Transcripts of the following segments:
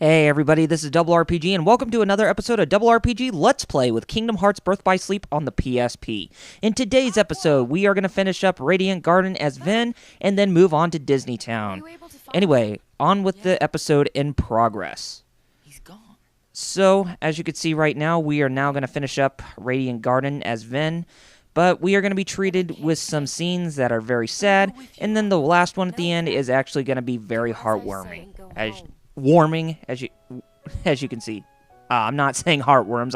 Hey everybody, this is Double RPG, and welcome to another episode of Double RPG Let's Play with Kingdom Hearts Birth by Sleep on the PSP. In today's episode, we are going to finish up Radiant Garden as Ven, and then move on to Disney Town. Anyway, on with the episode in progress. He's gone. So, as you can see right now, we are now going to finish up Radiant Garden as Ven, but we are going to be treated with some scenes that are very sad, and then the last one at the end is actually going to be very heartwarming. As you can see. I'm not saying heartworms.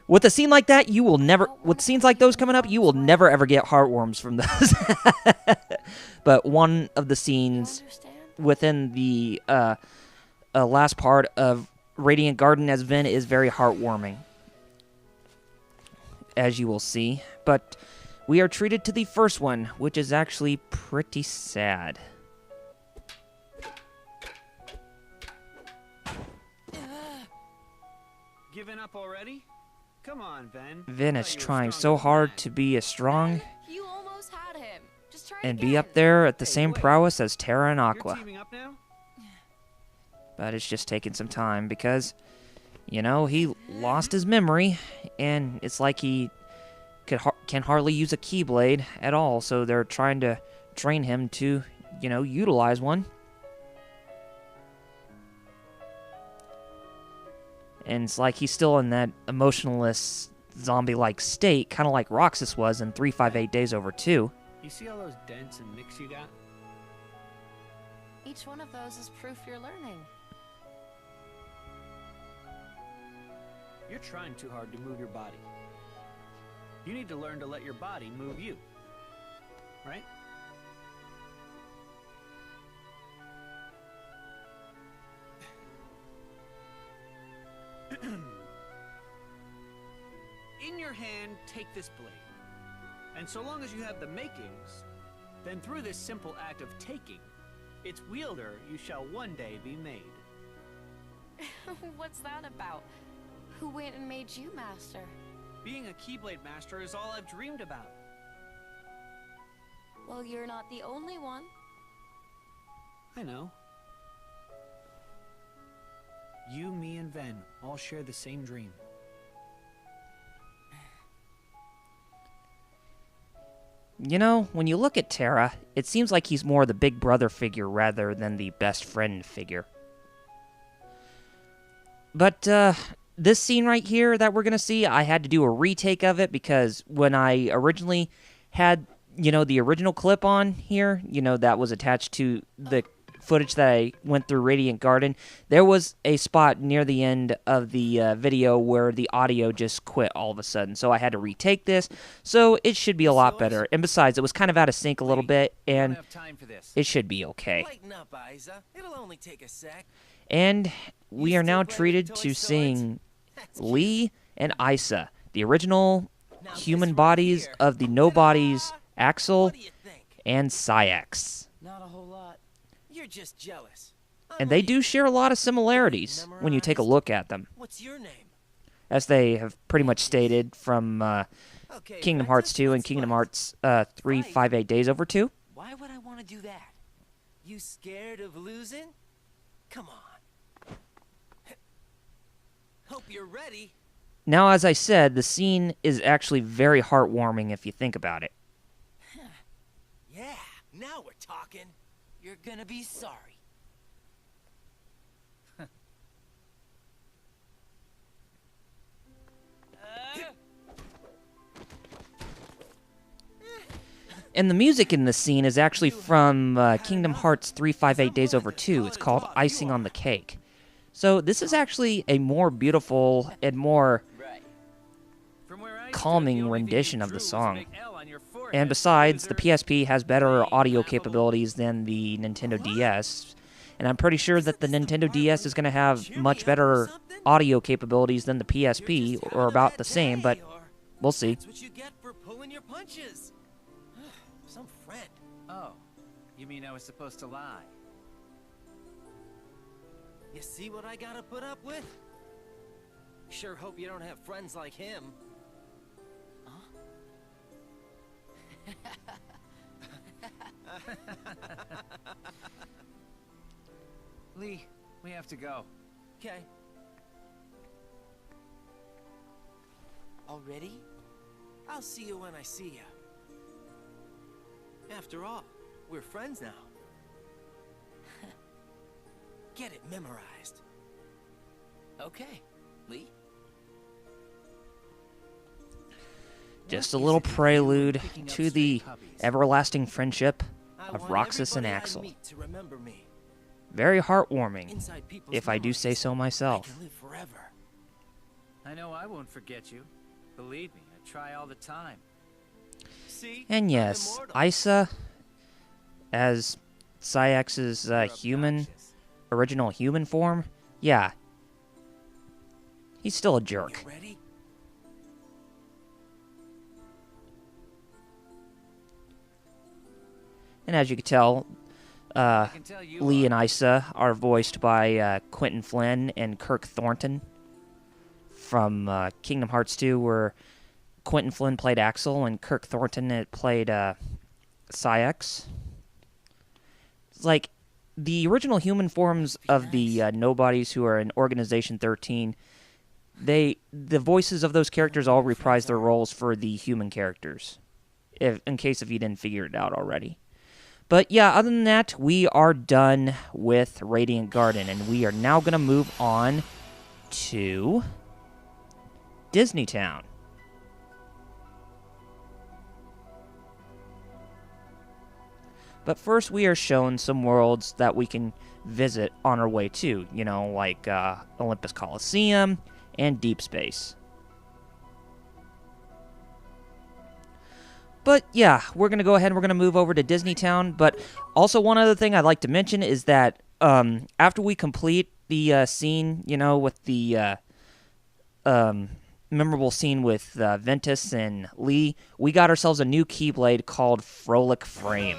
With a scene like that, you will never. With scenes like those coming up, you will never ever get heartworms from those. But one of the scenes within the last part of Radiant Garden as Ven is very heartwarming, as you will see. But we are treated to the first one, which is actually pretty sad. Giving up already? Come on, Ven. Ven is trying so hard to be as strong You almost had him. Just try and again. be up there at the same prowess as Terra and You're Aqua. teaming up now? But it's just taking some time because, you know, he lost his memory, and it's like he can hardly use a Keyblade at all, so they're trying to train him to, you know, utilize one. And it's like he's still in that emotionless, zombie-like state, kind of like Roxas was in 358 Days Over 2. You see all those dents and nicks you got? Each one of those is proof you're learning. You're trying too hard to move your body. You need to learn to let your body move you. Right? In your hand, take this blade. And so long as you have the makings, then through this simple act of taking, its wielder you shall one day be made. What's that about? Who went and made you master? Being a Keyblade master is all I've dreamed about. Well, you're not the only one. I know. You, me, and Ven all share the same dream. You know, when you look at Terra, it seems like he's more the big brother figure rather than the best friend figure. But, this scene right here that we're going to see, I had to do a retake of it because when I originally had, you know, the original clip on here, you know, that was attached to the footage that I went through Radiant Garden, there was a spot near the end of the video where the audio just quit all of a sudden. So I had to retake this, so it should be a lot better. And besides, it was kind of out of sync a little bit, and it should be okay. Lighten up, Isa. It'll only take a sec. And we are now treated to seeing Lee and Isa, the original human bodies of the Nobodies, Axel What do you think? and Sayax. Not a whole lot. You're just jealous. And they do share a lot of similarities when you take a look at them, What's your name? as they have pretty much stated from Okay, Kingdom Princess, Hearts 2 and what's Kingdom left? Hearts 358 Days Over 2. Why would I want to do that? You scared of losing? Come on. Hope you're ready. Now, as I said, the scene is actually very heartwarming if you think about it. Yeah, now we're talking. You're gonna be sorry. And the music in this scene is actually from Kingdom Hearts 358 Days Over 2. It's called Icing on the Cake. So this is actually a more beautiful and more calming rendition of the song. And besides, the PSP has better audio capabilities than the Nintendo DS. And I'm pretty sure that the Nintendo DS is going to have much better audio capabilities than the PSP, or about the same, but we'll see. That's what you get for pulling your punches. Some friend. Oh, you mean I was supposed to lie? You see what I gotta put up with? Sure hope you don't have friends like him. Lee, we have to go. Okay. Already? I'll see you when I see you. After all, we're friends now. Get it memorized. Okay, Lee. Just a little prelude to the everlasting friendship I of want Roxas and everybody I Axel. meet to remember me. Very heartwarming, Inside people's if I do say memories, so I myself. can live forever. I know I won't forget you. Believe me, I try all the time. See? And I'm yes, immortal. Isa, as Syx's human, Obnoxious. original human form, yeah, he's still a jerk. You ready? And as you can tell, I can tell you Lee are. and Isa are voiced by Quentin Flynn and Kirk Thornton from Kingdom Hearts 2, where Quentin Flynn played Axel and Kirk Thornton played Syx. It's like the original human forms of the nobodies who are in Organization 13. The voices of those characters all reprise their roles for the human characters, in case if you didn't figure it out already. But yeah, other than that, we are done with Radiant Garden, and we are now going to move on to Disney Town. But first, we are shown some worlds that we can visit on our way to, like Olympus Coliseum and Deep Space. But yeah, we're going to go ahead and we're going to move over to Disney Town. But also one other thing I'd like to mention is that after we complete the scene, with the memorable scene with Ventus and Lee, we got ourselves a new Keyblade called Frolic Frame.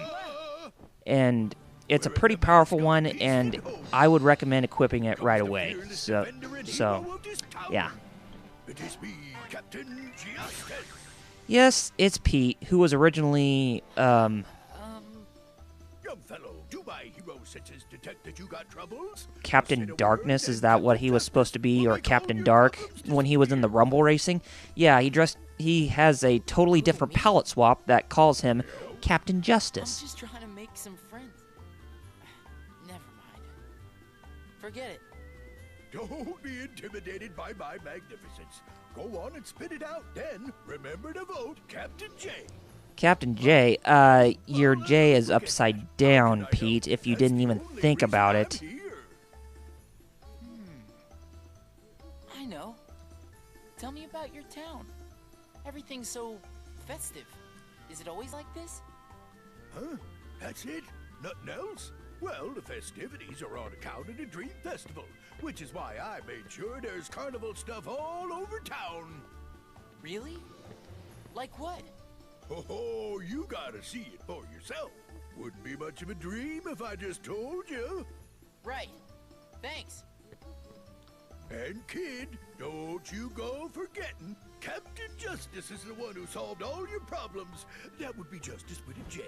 And it's a pretty powerful one, and I would recommend equipping it right away. So yeah. It is me, Captain Justice. Yes, it's Pete, who was originally, Young fellow, do my hero senses detect that you got troubles? Captain Darkness. Is that what he was supposed to be, or Captain Dark, when he was in the Rumble Racing? Yeah, he has a totally different palette swap that calls him Captain I'm Justice. just trying to make some friends. Never mind. Forget it. Don't be intimidated by my magnificence. Go on and spit it out. Then remember to vote Captain J. Captain J, your J is upside down, Pete, if you didn't even think about it. I know. Tell me about your town. Everything's so festive. Is it always like this? Huh? That's it? Nothing else? Well, the festivities are on account of the Dream Festival, which is why I made sure there's carnival stuff all over town. Really? Like what? Oh, you gotta see it for yourself. Wouldn't be much of a dream if I just told you. Right. Thanks. And kid, don't you go forgetting, Captain Justice is the one who solved all your problems. That would be Justice with a J.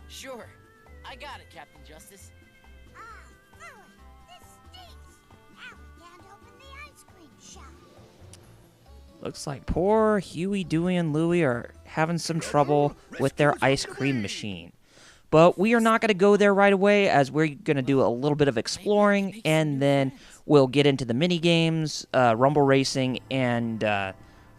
Sure. I got it, Captain Justice. Philly, this stinks. Now we can't open the ice cream shop. Looks like poor Huey, Dewey, and Louie are having some trouble with their ice cream machine. But we are not going to go there right away, as we're going to do a little bit of exploring, and then we'll get into the mini games, Rumble Racing, and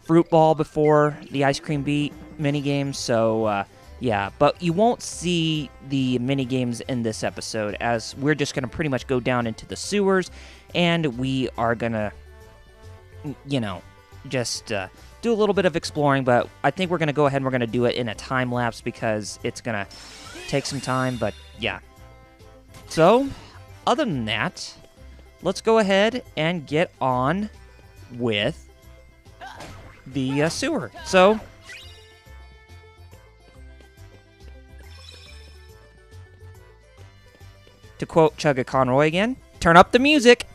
Fruit Ball before the ice cream beat mini games. So yeah, but you won't see the mini games in this episode, as we're just going to pretty much go down into the sewers, and we are going to, just do a little bit of exploring. But I think we're going to go ahead and we're going to do it in a time lapse, because it's going to take some time. But yeah, so other than that, let's go ahead and get on with the sewer. So to quote Chugga Conroy again, turn up the music.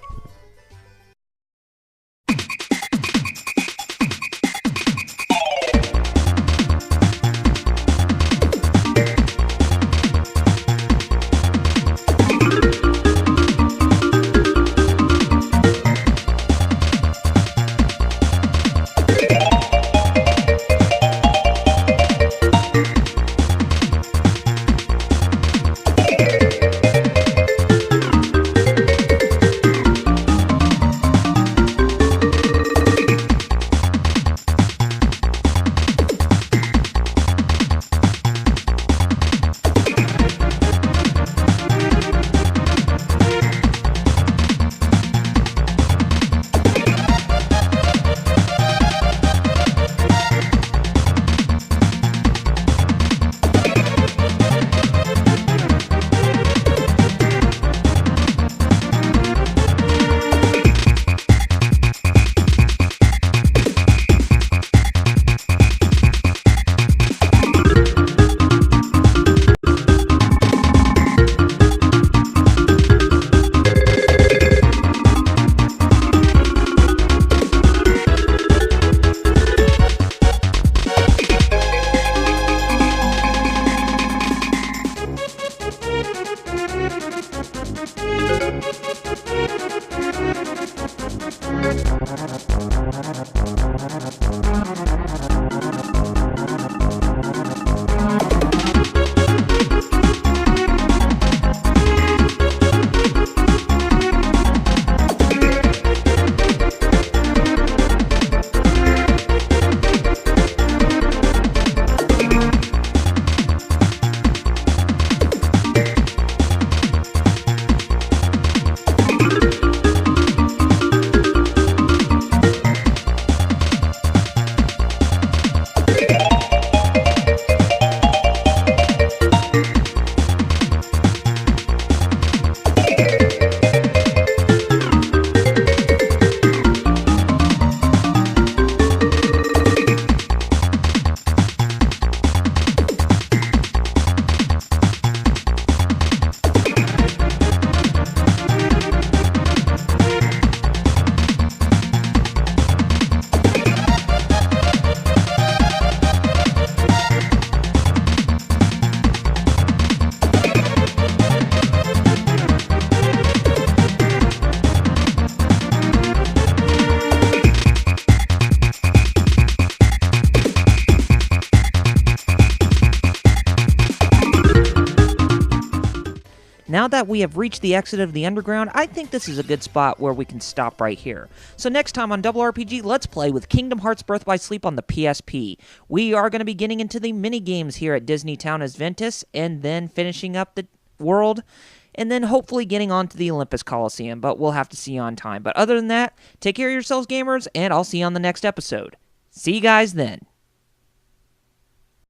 Now that we have reached the exit of the underground, I think this is a good spot where we can stop right here. So next time on Double RPG, let's play with Kingdom Hearts Birth by Sleep on the PSP. We are going to be getting into the mini games here at Disney Town as Ventus, and then finishing up the world, and then hopefully getting on to the Olympus Coliseum, but we'll have to see on time. But other than that, take care of yourselves, gamers, and I'll see you on the next episode. See you guys then.